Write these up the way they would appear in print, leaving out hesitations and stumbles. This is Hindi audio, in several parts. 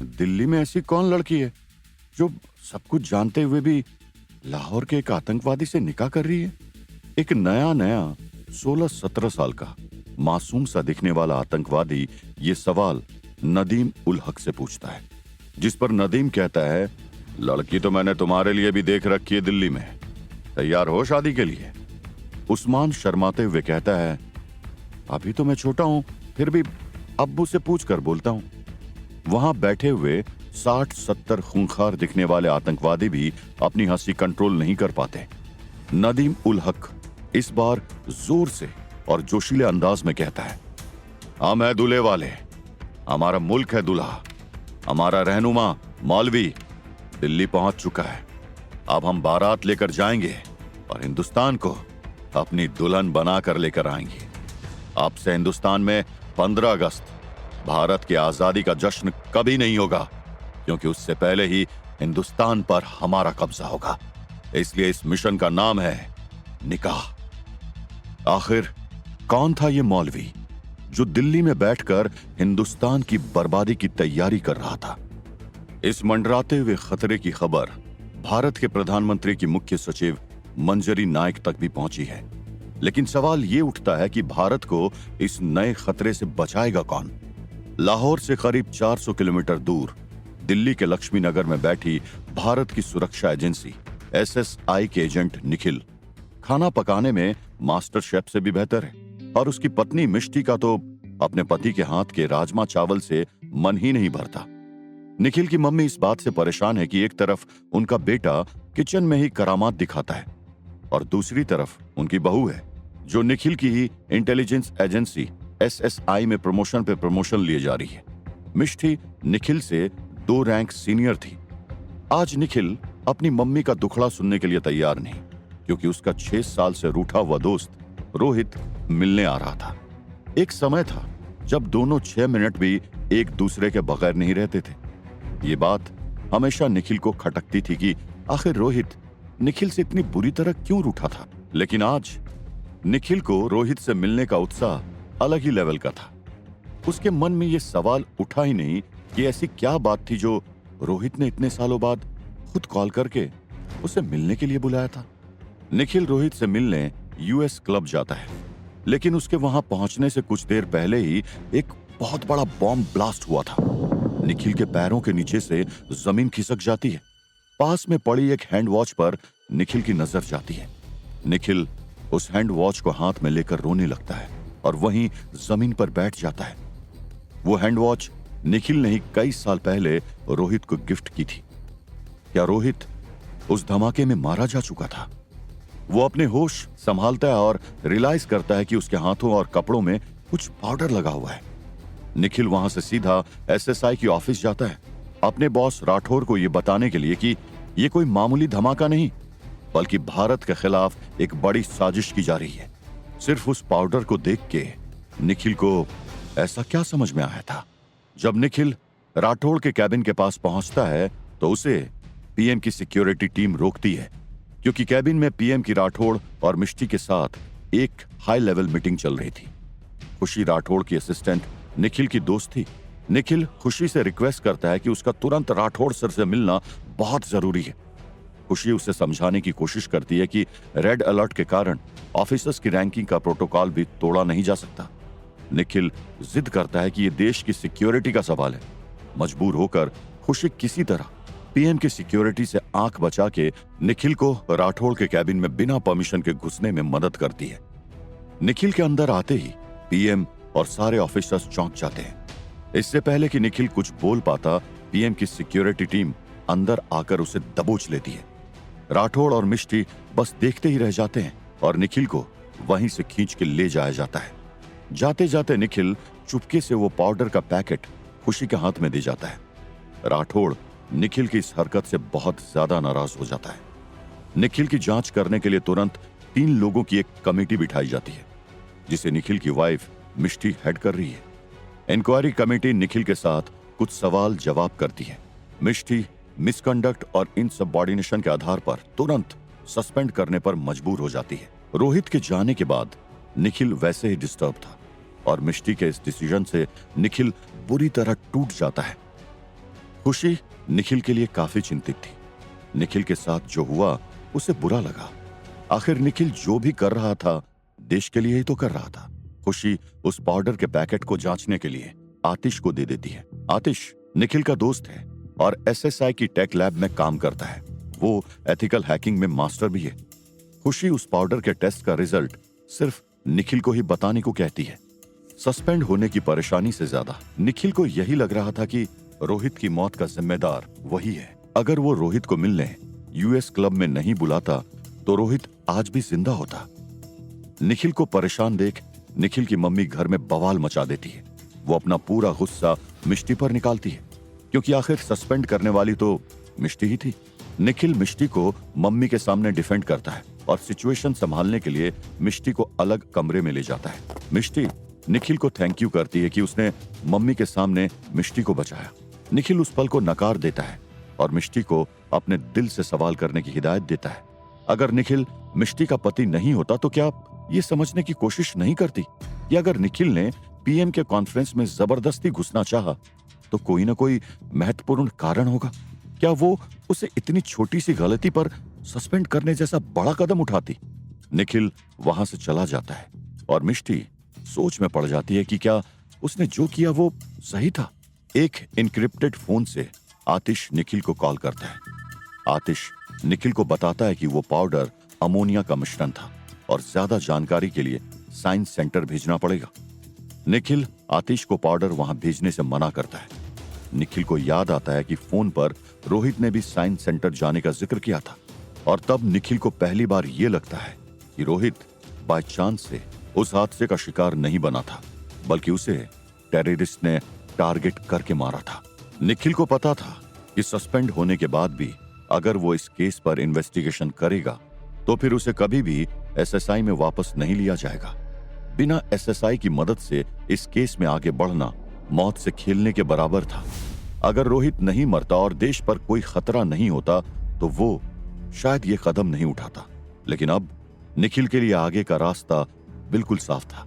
दिल्ली में ऐसी कौन लड़की है जो सब कुछ जानते हुए भी लाहौर के एक आतंकवादी से निकाह कर रही है? एक नया नया 16-17 साल का मासूम सा दिखने वाला आतंकवादी ये सवाल नदीम उल हक से पूछता है, जिस पर नदीम कहता है, लड़की तो मैंने तुम्हारे लिए भी देख रखी है दिल्ली में, तैयार हो शादी के लिए? उस्मान शर्माते हुए कहता है, अभी तो मैं छोटा हूं, फिर भी अब्बू से पूछ कर बोलता हूं। वहां बैठे हुए 60-70 खूंखार दिखने वाले आतंकवादी भी अपनी हंसी कंट्रोल नहीं कर पाते। नदीम उल हक इस बार जोर से और जोशीले अंदाज में कहता है, हम है दूल्हे वाले, हमारा मुल्क है दूल्हा, हमारा रहनुमा मौलवी दिल्ली पहुंच चुका है। अब हम बारात लेकर जाएंगे और हिंदुस्तान को अपनी दुल्हन बनाकर लेकर आएंगे। अब से हिंदुस्तान में 15 अगस्त भारत की आजादी का जश्न कभी नहीं होगा, क्योंकि उससे पहले ही हिंदुस्तान पर हमारा कब्जा होगा। इसलिए इस मिशन का नाम है निकाह। आखिर कौन था ये मौलवी जो दिल्ली में बैठकर हिंदुस्तान की बर्बादी की तैयारी कर रहा था? इस मंडराते हुए खतरे की खबर भारत के प्रधानमंत्री की मुख्य सचिव मंजरी नायक तक भी पहुंची है। लेकिन सवाल ये उठता है कि भारत को इस नए खतरे से बचाएगा कौन? लाहौर से करीब 400 किलोमीटर दूर दिल्ली के लक्ष्मी नगर में बैठी भारत की सुरक्षा एजेंसी SSI के एजेंट निखिल खाना पकाने में मास्टर शेफ से भी बेहतर है, और उसकी पत्नी मिष्टी का तो अपने पति के हाथ के राजमा चावल से मन ही नहीं भरता। निखिल की मम्मी इस बात से परेशान है कि एक तरफ उनका बेटा किचन में ही करामात दिखाता है और दूसरी तरफ उनकी बहू है जो निखिल की ही इंटेलिजेंस एजेंसी SSI में प्रमोशन पे प्रमोशन लिए जा रही है। मिष्टी निखिल से 2 रैंक सीनियर थी। आज निखिल अपनी मम्मी का दुखड़ा सुनने के लिए तैयार नहीं, क्योंकि उसका 6 साल से रूठा हुआ दोस्त रोहित मिलने आ रहा था। एक समय था जब दोनों 6 मिनट भी एक दूसरे के बगैर नहीं रहते थे। ये बात हमेशा निखिल को खटकती थी कि आखिर रोहित निखिल से इतनी बुरी तरह क्यों रूठा था। लेकिन आज निखिल को रोहित से मिलने का उत्साह अलग ही लेवल का था। उसके मन में यह सवाल उठा ही नहीं कि ऐसी क्या बात थी जो रोहित ने इतने सालों बाद खुद कॉल करके उसे मिलने के लिए बुलाया था। निखिल रोहित से मिलने US क्लब जाता है, लेकिन उसके वहां पहुंचने से कुछ देर पहले ही एक बहुत बड़ा बॉम्ब ब्लास्ट हुआ था। निखिल के पैरों के नीचे से जमीन खिसक जाती है। पास में पड़ी एक हैंड वॉच पर निखिल की नजर जाती है। निखिल उस हैंड वॉच को हाथ में लेकर रोने लगता है और वहीं जमीन पर बैठ जाता है। वो हैंड वॉच निखिल ने ही कई साल पहले रोहित को गिफ्ट की थी। क्या रोहित उस धमाके में मारा जा चुका था? वो अपने होश संभालता है और रियलाइज करता है कि उसके हाथों और कपड़ों में कुछ पाउडर लगा हुआ है। निखिल वहां से सीधा SSI की ऑफिस जाता है, अपने बॉस राठौर को यह बताने के लिए कि यह कोई मामूली धमाका नहीं, बल्कि भारत के खिलाफ एक बड़ी साजिश की जा रही है। सिर्फ उस पाउडर को देख के निखिल को ऐसा क्या समझ में आया था? जब निखिल राठौड़ के कैबिन के पास पहुंचता है तो उसे PM की सिक्योरिटी टीम रोकती है, क्योंकि कैबिन में PM की राठौड़ और मिष्टी के साथ एक हाई लेवल मीटिंग चल रही थी। खुशी राठौड़ की असिस्टेंट निखिल की दोस्त थी। निखिल खुशी से रिक्वेस्ट करता है कि उसका तुरंत राठौड़ सर से मिलना बहुत जरूरी है। खुशी उसे समझाने की कोशिश करती है कि रेड अलर्ट के कारण ऑफिसर्स की रैंकिंग का प्रोटोकॉल भी तोड़ा नहीं जा सकता। निखिल जिद करता है कि यह देश की सिक्योरिटी का सवाल है। मजबूर होकर खुशी किसी तरह PM की सिक्योरिटी से आंख बचा के निखिल को राठौड़ के कैबिन में बिना परमिशन के घुसने में मदद करती है। निखिल के अंदर आते ही PM और सारे ऑफिसर्स चौंक जाते हैं। इससे पहले कि निखिल कुछ बोल पाता, PM की सिक्योरिटी टीम अंदर आकर उसे दबोच लेती है। राठौड़ और मिष्टी बस देखते ही रह जाते हैं और निखिल को वहीं से खींच के ले जाया जाता है। जाते जाते निखिल चुपके से वो पाउडर का पैकेट खुशी के हाथ में दे जाता है। राठौड़ निखिल की इस हरकत से बहुत ज्यादा नाराज हो जाता है। निखिल की जांच करने के लिए तुरंत 3 लोगों की एक कमेटी बिठाई जाती है, जिसे निखिल की वाइफ मिष्टी हेड कर रही है। इंक्वायरी कमेटी निखिल के साथ कुछ सवाल जवाब करती है। मिष्टी मिसकंडक्ट और इनसबऑर्डिनेशन के आधार पर तुरंत सस्पेंड करने पर मजबूर हो जाती है। रोहित के जाने के बाद निखिल वैसे ही डिस्टर्ब था और मिष्टी के इस डिसीजन से निखिल बुरी तरह टूट जाता है। खुशी निखिल के लिए काफी चिंतित थी। निखिल के साथ जो हुआ उसे बुरा लगा। आखिर निखिल जो भी कर रहा था देश के लिए ही तो कर रहा था। खुशी उस पाउडर के पैकेट को जांचने के लिए आतिश को दे देती है। आतिश निखिल का दोस्त है और एसएसआई की टेक लैब में काम करता है। वो एथिकल हैकिंग में मास्टर भी है। खुशी उस पाउडर के टेस्ट का रिजल्ट सिर्फ निखिल को ही बताने को कहती है। सस्पेंड होने की परेशानी से ज्यादा निखिल को यही लग रहा था कि रोहित की मौत का जिम्मेदार वही है। अगर वो रोहित को मिलने यूएस क्लब में नहीं बुलाता तो रोहित आज भी जिंदा होता। निखिल को परेशान देख निखिल की मम्मी घर में बवाल मचा देती है। वो अपना पूरा गुस्सा मिष्टी पर निकालती है, क्योंकि आखिर सस्पेंड करने वाली तो मिष्टी ही थी। निखिल मिष्टी को मम्मी के सामने डिफेंड करता है और सिचुएशन संभालने के लिए मिष्टी को अलग कमरे में ले जाता है। मिष्टी निखिल को थैंक यू करती है कि उसने मम्मी के सामने मिष्टी को बचाया। निखिल उस पल को नकार देता है और मिष्टी को अपने दिल से सवाल करने की हिदायत देता है। अगर निखिल मिष्टी का पति नहीं होता तो क्या ये समझने की कोशिश नहीं करती कि अगर निखिल ने पीएम के कॉन्फ्रेंस में जबरदस्ती घुसना चाहा तो कोई ना कोई महत्वपूर्ण कारण होगा। क्या वो उसे इतनी छोटी सी गलती पर सस्पेंड करने जैसा बड़ा कदम उठाती? निखिल वहां से चला जाता है और मिष्टी सोच में पड़ जाती है कि क्या उसने जो किया वो सही था। एक इनक्रिप्टेड फोन से आतिश निखिल को कॉल करता है। आतिश निखिल को बताता है कि वो पाउडर अमोनिया का मिश्रण था और ज्यादा जानकारी के लिए साइंस सेंटर भेजना पड़ेगा। निखिल आतिश को पाउडर वहां भेजने से मना करता है। निखिल को याद आता है कि फोन पर रोहित ने भी साइंस सेंटर जाने का जिक्र किया था और तब निखिल को पहली बार ये लगता है कि रोहित बाय चांस से उस हादसे का शिकार नहीं बना था, बल्कि उसे टेररिस्ट ने टारगेट करके मारा था। निखिल को पता था कि सस्पेंड होने के बाद भी अगर वो इस केस पर इन्वेस्टिगेशन करेगा तो फिर उसे कभी भी एसएसआई में वापस नहीं लिया जाएगा। बिना एसएसआई की मदद से इस केस में आगे बढ़ना मौत से खेलने के बराबर था। अगर रोहित नहीं मरता और देश पर कोई खतरा नहीं होता तो वो शायद ये कदम नहीं उठाता। लेकिन अब निखिल के लिए आगे का रास्ता बिल्कुल साफ था।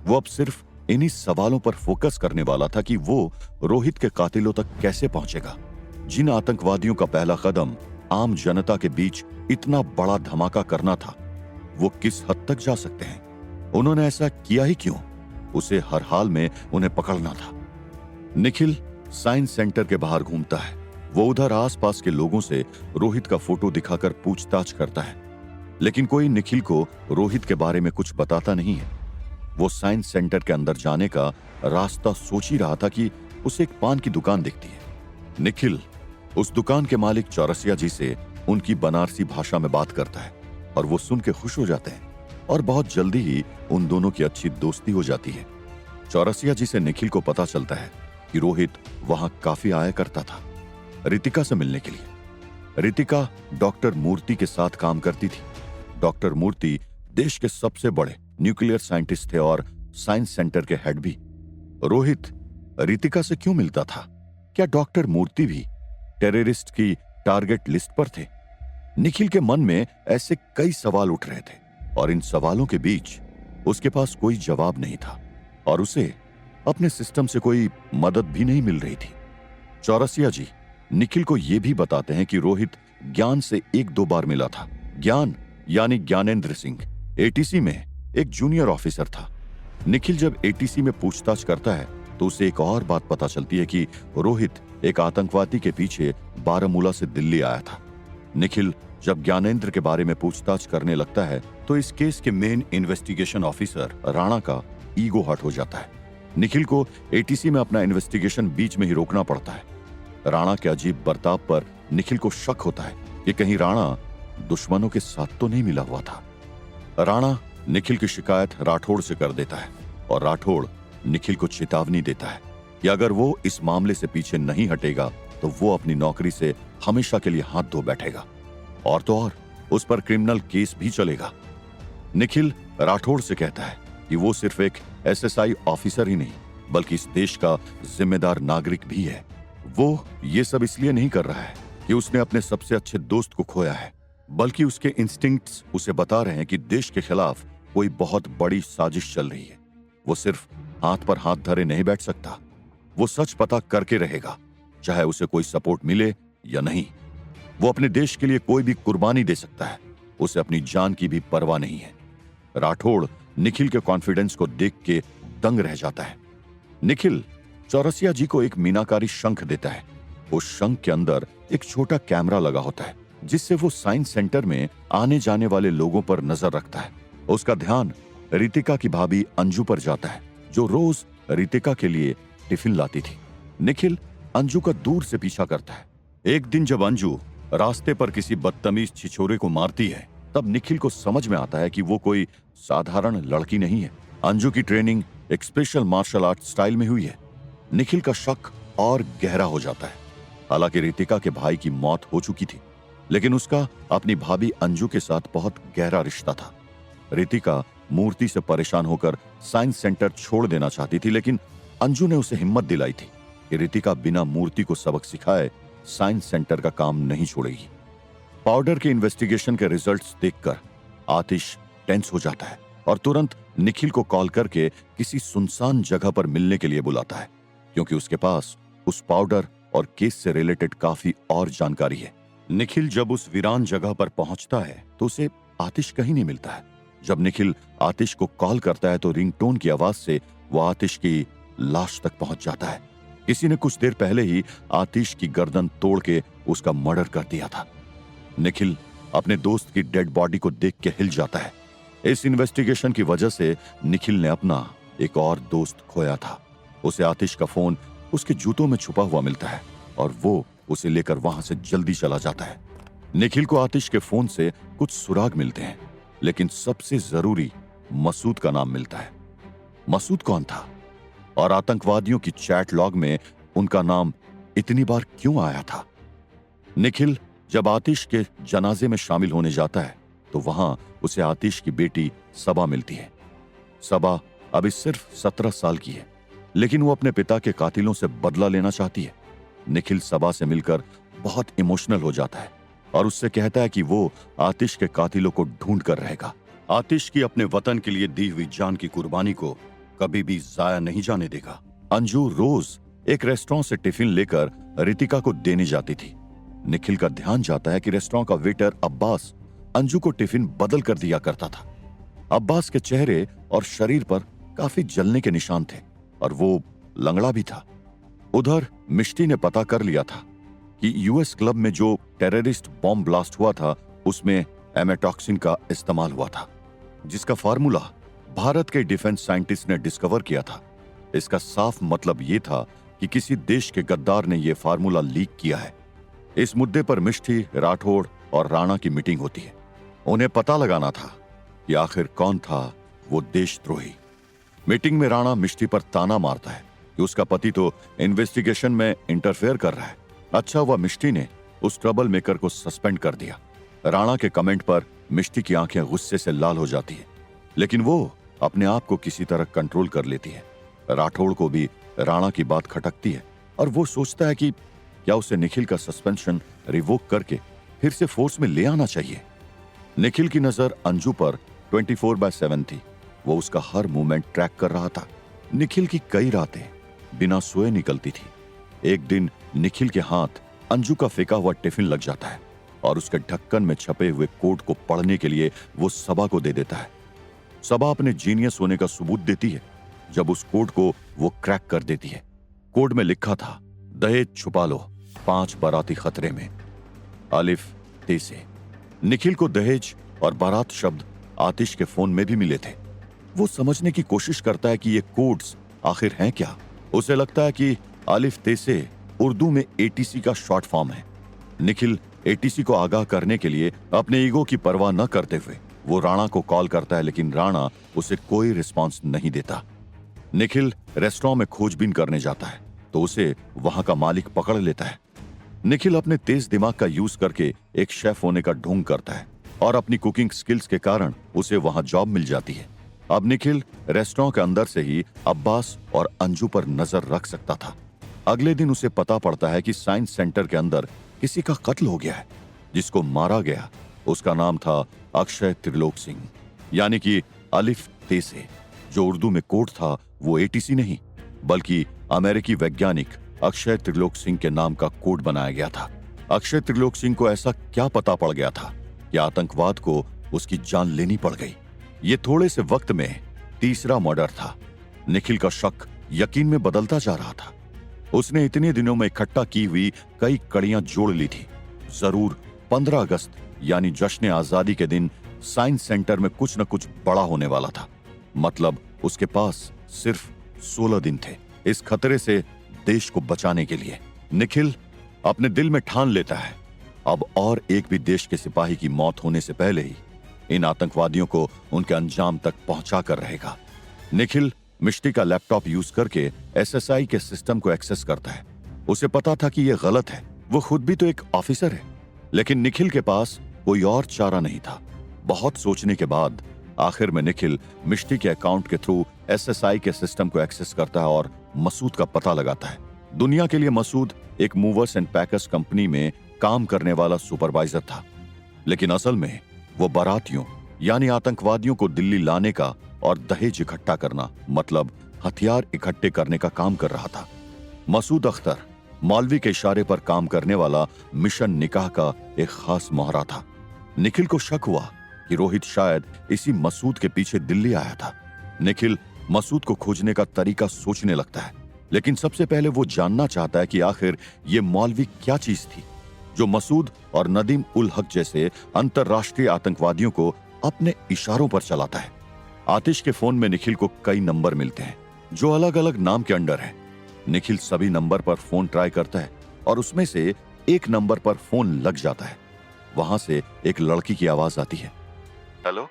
वो अब सिर्फ इन्हीं सवालों पर फोकस करने वाला था कि वो रोहित के कातिलों तक कैसे पहुंचेगा। जिन आतंकवादियों का पहला कदम आम जनता के बीच इतना बड़ा धमाका करना था, वो किस हद तक जा सकते हैं? उन्होंने ऐसा किया ही क्यों? उसे हर हाल में उन्हें पकड़ना था। निखिल साइंस सेंटर के बाहर घूमता है। वो उधर आसपास के लोगों से रोहित का फोटो दिखाकर पूछताछ करता है, लेकिन कोई निखिल को रोहित के बारे में कुछ बताता नहीं है। वो साइंस सेंटर के अंदर जाने का रास्ता सोच ही रहा था कि उसे एक पान की दुकान दिखती है। निखिल उस दुकान के मालिक चौरसिया जी से उनकी बनारसी भाषा में बात करता है और वो सुन के खुश हो जाते हैं और बहुत जल्दी ही उन दोनों की अच्छी दोस्ती हो जाती है। चौरसिया जी से निखिल को पता चलता है कि रोहित वहां काफी आया करता था रितिका से मिलने के लिए। रितिका डॉक्टर मूर्ति के साथ काम करती थी। डॉक्टर मूर्ति देश के सबसे बड़े न्यूक्लियर साइंटिस्ट थे और साइंस सेंटर के हेड भी। रोहित रितिका से क्यों मिलता था? क्या डॉक्टर मूर्ति भी टेररिस्ट की टारगेट लिस्ट पर थे? निखिल के मन में ऐसे कई सवाल उठ रहे थे और इन सवालों के बीच उसके पास कोई जवाब नहीं था और उसे अपने सिस्टम से कोई मदद भी नहीं मिल रही थी। चौरसिया जी निखिल को यह भी बताते हैं कि रोहित ज्ञान से एक दो बार मिला था। ज्ञान यानी ज्ञानेंद्र सिंह एटीसी में एक जूनियर ऑफिसर था। निखिल जब एटीसी में पूछताछ करता है तो उसे एक और बात पता चलती है कि रोहित एक आतंकवादी के पीछे बारामूला से दिल्ली आया था। निखिल जब ज्ञानेंद्र के बारे में पूछताछ करने लगता है तो इस केस के मेन इन्वेस्टिगेशन ऑफिसर राणा का ईगो हर्ट हो जाता है। निखिल को एटीसी में अपना इन्वेस्टिगेशन बीच में ही रोकना पड़ता है। राणा के अजीब बर्ताव पर निखिल को शक होता है कि कहीं राणा दुश्मनों के साथ तो नहीं मिला हुआ था। राणा निखिल की शिकायत राठौड़ से कर देता है और राठौड़ निखिल को चेतावनी देता है कि अगर वो इस मामले से पीछे नहीं हटेगा तो वो अपनी नौकरी से हमेशा के लिए हाथ धो बैठेगा और तो और उस पर क्रिमिनल केस भी चलेगा। निखिल राठौड़ से कहता है कि वो सिर्फ एक एसएसआई ऑफिसर ही नहीं बल्कि इस देश का जिम्मेदार नागरिक भी है। वो ये सब इसलिए नहीं कर रहा है कि उसने अपने सबसे अच्छे दोस्त को खोया है, बल्कि उसके इंस्टिंक्ट्स उसे बता रहे हैं कि देश के खिलाफ कोई बहुत बड़ी साजिश चल रही है। वो सिर्फ हाथ पर हाथ धरे नहीं बैठ सकता, वो सच पता करके रहेगा, चाहे उसे कोई सपोर्ट मिले या नहीं। वो अपने देश के लिए कोई भी कुर्बानी दे सकता है, उसे अपनी जान की भी परवाह नहीं है। राठौड़ निखिल के कॉन्फिडेंस को देख के दंग रह जाता है। निखिल चौरसिया जी को एक मीनाकारी शंख देता है। उस शंख के अंदर एक छोटा कैमरा लगा होता है, जिससे वो साइंस सेंटर में आने जाने वाले लोगों पर नजर रखता है। उसका ध्यान रितिका की भाभी अंजू पर जाता है, जो रोज रितिका के लिए टिफिन लाती थी। निखिल अंजू का दूर से पीछा करता है। एक दिन जब अंजू रास्ते पर किसी बदतमीज छिछोरे को मारती है, तब निखिल को समझ में आता है कि वो कोई साधारण लड़की नहीं है। अंजू की ट्रेनिंग एक स्पेशल मार्शल आर्ट स्टाइल में हुई है। निखिल का शक और गहरा हो जाता है। हालांकि रितिका के भाई की मौत हो चुकी थी, लेकिन उसका अपनी भाभी अंजू के साथ बहुत गहरा रिश्ता था। रितिका मूर्ति से परेशान होकर साइंस सेंटर छोड़ देना चाहती थी, लेकिन अंजू ने उसे हिम्मत दिलाई थी कि रितिका बिना मूर्ति को सबक सिखाए साइंस सेंटर का काम नहीं छोड़ेगी। पाउडर के इन्वेस्टिगेशन के रिजल्ट्स देखकर आतिश टेंस हो जाता है और तुरंत निखिल को कॉल करके किसी सुनसान जगह पर मिलने के लिए बुलाता है, क्योंकि उसके पास उस पाउडर और केस से रिलेटेड काफी और जानकारी है। निखिल जब उस वीरान जगह पर पहुंचता है तो उसे आतिश कहीं नहीं मिलता है। जब निखिल आतिश को कॉल करता है तो रिंगटोन की आवाज से वो आतिश की लाश तक पहुंच जाता है। किसी ने कुछ देर पहले ही आतिश की गर्दन तोड़ के उसका मर्डर कर दिया था। निखिल अपने दोस्त की डेड बॉडी को देख के हिल जाता है। इस इन्वेस्टिगेशन की वजह से निखिल ने अपना एक और दोस्त खोया था। उसे आतिश का फोन उसके जूतों में छुपा हुआ मिलता है और वो उसे लेकर वहां से जल्दी चला जाता है। निखिल को आतिश के फोन से कुछ सुराग मिलते हैं, लेकिन सबसे जरूरी मसूद का नाम मिलता है। मसूद कौन था और आतंकवादियों की चैट लॉग में उनका नाम इतनी बार क्यों आया था? निखिल जब आतिश के जनाजे में शामिल होने जाता है तो वहां उसे आतिश की बेटी सबा मिलती है। सबा अभी सिर्फ 17 साल की है, लेकिन वो अपने पिता के कातिलों से बदला लेना चाहती है। निखिल सबा से मिलकर बहुत इमोशनल हो जाता है और उससे कहता है कि वो आतिश के कातिलों को ढूंढ कर रहेगा। आतिश की अपने वतन के लिए दी हुई जान की कुर्बानी को कभी भी जाया नहीं जाने देगा। अंजू रोज एक रेस्टोरेंट से टिफिन लेकर रितिका को देने जाती थी। निखिल का ध्यान जाता है कि रेस्टोरेंट का वेटर अब्बास अंजू को टिफिन बदल कर दिया करता था। अब्बास के चेहरे और शरीर पर काफी जलने के निशान थे और वो लंगड़ा भी था। उधर मिष्टी ने पता कर लिया था कि यूएस क्लब में जो टेररिस्ट बॉम्ब ब्लास्ट हुआ था उसमें एमेटॉक्सिन का इस्तेमाल हुआ था, जिसका फार्मूला भारत के डिफेंस साइंटिस्ट ने डिस्कवर किया था। इसका साफ मतलब यह था कि किसी देश के गद्दार ने यह फार्मूला लीक किया है। इस मुद्दे पर मिष्टी, राठौड़ और राणा की मीटिंग होती है। उन्हें पता लगाना था कि आखिर कौन था वो देशद्रोही। मीटिंग में राणा मिष्टी पर ताना मारता है कि उसका पति तो इन्वेस्टिगेशन में इंटरफेयर कर रहा है। अच्छा हुआ मिष्टी ने उस ट्रबल मेकर को सस्पेंड कर दिया। राणा के कमेंट पर मिष्टी की आंखें गुस्से से लाल हो जाती है, लेकिन वो अपने आप को किसी तरह कंट्रोल कर लेती है। राठौड़ को भी राणा की बात खटकती है और वो सोचता है कि क्या उसे निखिल का सस्पेंशन रिवोक करके फिर से फोर्स में ले आना चाहिए। निखिल की नजर अंजू पर 24/7 थी। वो उसका हर मूवमेंट ट्रैक कर रहा था। निखिल की कई रातें बिना सोए निकलती थी। एक दिन निखिल के हाथ अंजू का फेंका हुआ टिफिन लग जाता है और उसके ढक्कन में छपे हुए कोड को पढ़ने के लिए वो सबा को दे देता है। सबा अपने जीनियस होने का सबूत देती है जब उस कोड को वो क्रैक कर देती है। कोड में लिखा था, दहेज छुपा लो, 5 बाराती खतरे में, अलिफ तेसे। निखिल को दहेज और बारात शब्द आतिश के फोन में भी मिले थे। वो समझने की कोशिश करता है कि ये कोड्स आखिर हैं क्या। उसे लगता है कि अलिफ तेसे उर्दू में एटीसी का शॉर्ट फॉर्म है। निखिल एटीसी को आगाह करने के लिए अपने ईगो की परवाह न करते हुए वो राणा को कॉल करता है, लेकिन राणा उसे कोई रिस्पांस नहीं देता। निखिल रेस्टोरेंट में खोजबीन करने जाता है तो उसे वहां का मालिक पकड़ लेता है। निखिल अपने तेज दिमाग का यूज करके एक शेफ होने का ढोंग करता है और अपनी कुकिंग स्किल्स के कारण उसे वहां जॉब मिल जाती है। अब निखिल रेस्टोरेंट के अंदर से ही अब्बास और अंजू पर नजर रख सकता था। अगले दिन उसे पता पड़ता है कि साइंस सेंटर के अंदर किसी का कत्ल हो गया है। जिसको मारा गया उसका नाम था अक्षय त्रिलोक सिंह, यानी कि अलिफ तेसे। जो उर्दू में कोड था वो एटीसी नहीं बल्कि अमेरिकी वैज्ञानिक अक्षय त्रिलोक सिंह के नाम का कोड बनाया गया था। अक्षय त्रिलोक सिंह को ऐसा क्या पता पड़ गया था कि आतंकवाद को उसकी जान लेनी पड़ गई। ये थोड़े से वक्त में तीसरा मर्डर था। निखिल का शक यकीन में बदलता जा रहा था। उसने इतने दिनों में इकट्ठा की हुई कई कड़ियां जोड़ ली थी। जरूर 15 अगस्त यानी जश्न आजादी के दिन साइंस सेंटर में कुछ न कुछ बड़ा होने वाला था। मतलब उसके पास सिर्फ 16 दिन थे इस खतरे से देश को बचाने के लिए। निखिल अपने दिल में ठान लेता है, अब और एक भी देश के सिपाही की मौत होने से पहले ही इन आतंकवादियों को उनके अंजाम तक पहुंचा कर रहेगा। निखिल मिष्टी का लैपटॉप यूज करके एसएसआई के सिस्टम को एक्सेस करता है। उसे पता था कि यह गलत है, वो खुद भी तो एक ऑफिसर है, लेकिन निखिल के पास कोई और चारा नहीं था। बहुत सोचने के बाद आखिर में निखिल मिष्टी के अकाउंट के थ्रू एसएसआई के सिस्टम को एक्सेस करता है और मसूद का पता लगाता है। दुनिया के लिए मसूद एक मूवर्स एंड पैकर्स कंपनी में काम करने वाला सुपरवाइजर था, लेकिन असल में वो बारातियों यानी आतंकवादियों को दिल्ली लाने का और दहेज इकट्ठा करना मतलब हथियार इकट्ठे करने का काम कर रहा था। मसूद अख्तर मौलवी के इशारे पर काम करने वाला मिशन निकाह का एक खास मोहरा था। निखिल को शक हुआ कि रोहित शायद इसी मसूद के पीछे दिल्ली आया था। निखिल मसूद को खोजने का तरीका सोचने लगता है, लेकिन सबसे पहले वो जानना चाहता है कि आखिर ये मौलवी क्या चीज थी जो मसूद और नदीम उल हक जैसे अंतरराष्ट्रीय आतंकवादियों को अपने इशारों पर चलाता है। आतिश के फोन में निखिल को कई नंबर मिलते हैं जो अलग अलग नाम के अंडर है। निखिल सभी नंबर पर फोन ट्राई करता है और उसमें से एक नंबर पर फोन लग जाता है। वहां से एक लड़की की आवाज आती है, हेलो।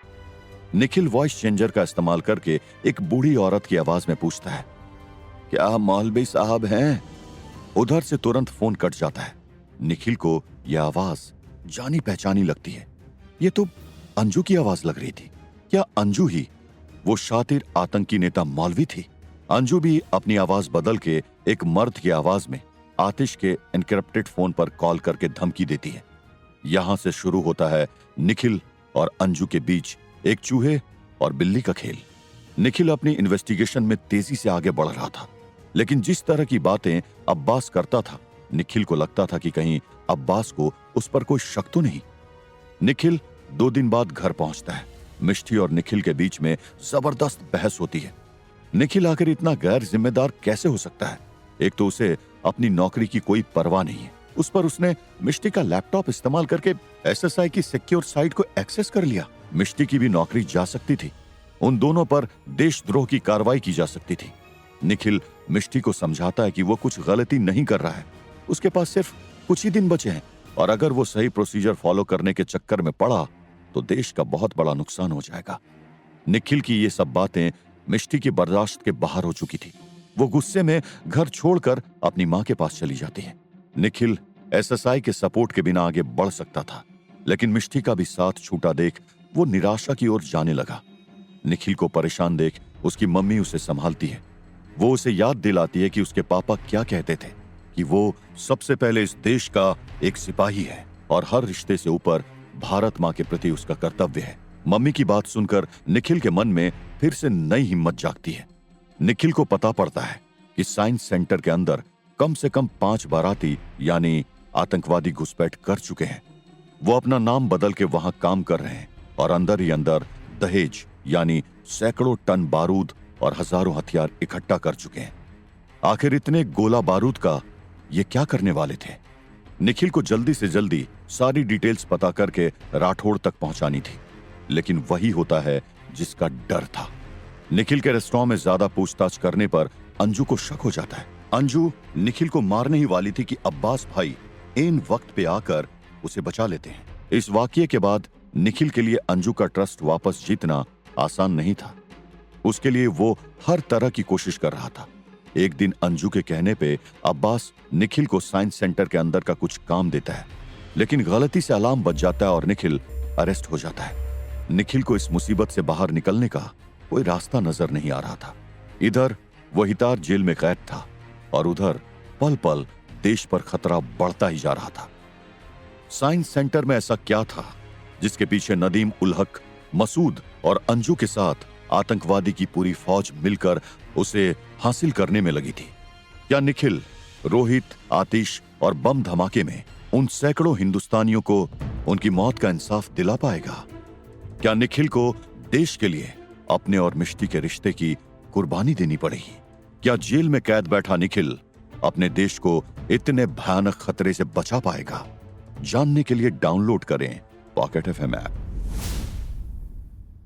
निखिल वॉइस चेंजर का इस्तेमाल करके एक बूढ़ी औरत की आवाज में पूछता है, क्या मौलवी साहब हैं? उधर से तुरंत फोन कट जाता है। निखिल को यह आवाज जानी पहचानी लगती है। ये तो अंजू की आवाज लग रही थी। क्या अंजू ही वो शातिर आतंकी नेता मौलवी थी? अंजू भी अपनी आवाज बदल के एक मर्द की आवाज में आतिश के एनक्रिप्टेड फोन पर कॉल करके धमकी देती है। यहां से शुरू होता है निखिल और अंजू के बीच एक चूहे और बिल्ली का खेल। निखिल अपनी इन्वेस्टिगेशन में तेजी से आगे बढ़ रहा था, लेकिन जिस तरह की बातें अब्बास करता था, निखिल को लगता था कि कहीं अब्बास को उस पर कोई शक तो नहीं। निखिल 2 दिन बाद घर पहुंचता है। मिष्टी और निखिल के बीच में जबरदस्त बहस होती है। निखिल आखिर इतना गैर जिम्मेदार कैसे हो सकता है? एक तो उसे अपनी नौकरी की कोई परवाह नहीं है, उस पर उसने मिष्टी का लैपटॉप इस्तेमाल करके एसएसआई की सिक्योर साइट को एक्सेस कर लिया। मिष्टी की भी नौकरी जा सकती थी, उन दोनों पर देशद्रोह की कार्रवाई की जा सकती थी। निखिल मिष्टी को समझाता है कि वो कुछ गलती नहीं कर रहा है, उसके पास सिर्फ कुछ ही दिन बचे हैं और अगर वो सही प्रोसीजर फॉलो करने के चक्कर में पड़ा तो देश का बहुत बड़ा नुकसान हो जाएगा। निखिल की ये सब बातें मिष्टी की बर्दाश्त के बाहर हो चुकी थी। वो गुस्से में घर छोड़कर अपनी मां के पास चली जाती है। निखिल एसएसआई के सपोर्ट के बिना आगे बढ़ सकता था, लेकिन मिष्टी का भी साथ छूटा देख वो निराशा की ओर जाने लगा। निखिल को परेशान देख उसकी मम्मी उसे संभालती है। वो उसे याद दिलाती है कि उसके पापा क्या कहते थे कि वो सबसे पहले इस देश का एक सिपाही है और हर रिश्ते से ऊपर भारत मां के प्रति उसका कर्तव्य है। मम्मी की बात सुनकर निखिल के मन में फिर से नई हिम्मत जागती है। निखिल को पता पड़ता है कि साइंस सेंटर के अंदर कम से कम 5 बाराती यानी आतंकवादी घुसपैठ कर चुके हैं। वो अपना नाम बदल के वहां काम कर रहे हैं और अंदर ही अंदर दहेज यानी सैकड़ों टन बारूद और हजारों हथियार इकट्ठा कर चुके हैं। आखिर इतने गोला बारूद का ये क्या करने वाले थे? निखिल को जल्दी से जल्दी सारी डिटेल्स पता करके राठौड़ तक पहुंचानी थी, लेकिन वही होता है जिसका डर था। निखिल के रेस्टोरेंट में ज्यादा पूछताछ करने पर अंजू को शक हो जाता है। अंजू निखिल को मारने ही वाली थी कि अब्बास भाई इन वक्त पे आकर उसे बचा लेते हैं। इस वाकये के बाद निखिल के लिए अंजू का ट्रस्ट वापस जीतना आसान नहीं था। उसके लिए वो हर तरह की कोशिश कर रहा था। एक दिन अंजू के कहने पे अब्बास निखिल को साइंस सेंटर के अंदर का कुछ काम देता है, लेकिन गलती से अलार्म बज जाता है और निखिल अरेस्ट हो जाता है। निखिल को इस मुसीबत से बाहर निकलने का कोई रास्ता नजर नहीं आ रहा था। इधर वो हितार जेल में कैद था और उधर पल पल देश पर खतरा बढ़ता ही जा रहा था। साइंस सेंटर में ऐसा क्या था जिसके पीछे नदीम उल हक, मसूद और अंजू के साथ आतंकवादी की पूरी फौज मिलकर उसे हासिल करने में लगी थी? क्या निखिल रोहित, आतिश और बम धमाके में उन सैकड़ों हिंदुस्तानियों को उनकी मौत का इंसाफ दिला पाएगा? क्या निखिल को देश के लिए अपने और मिष्टी के रिश्ते की कुर्बानी देनी पड़ेगी? क्या जेल में कैद बैठा निखिल अपने देश को इतने भयानक खतरे से बचा पाएगा? जानने के लिए डाउनलोड करें पॉकेट FM ऐप।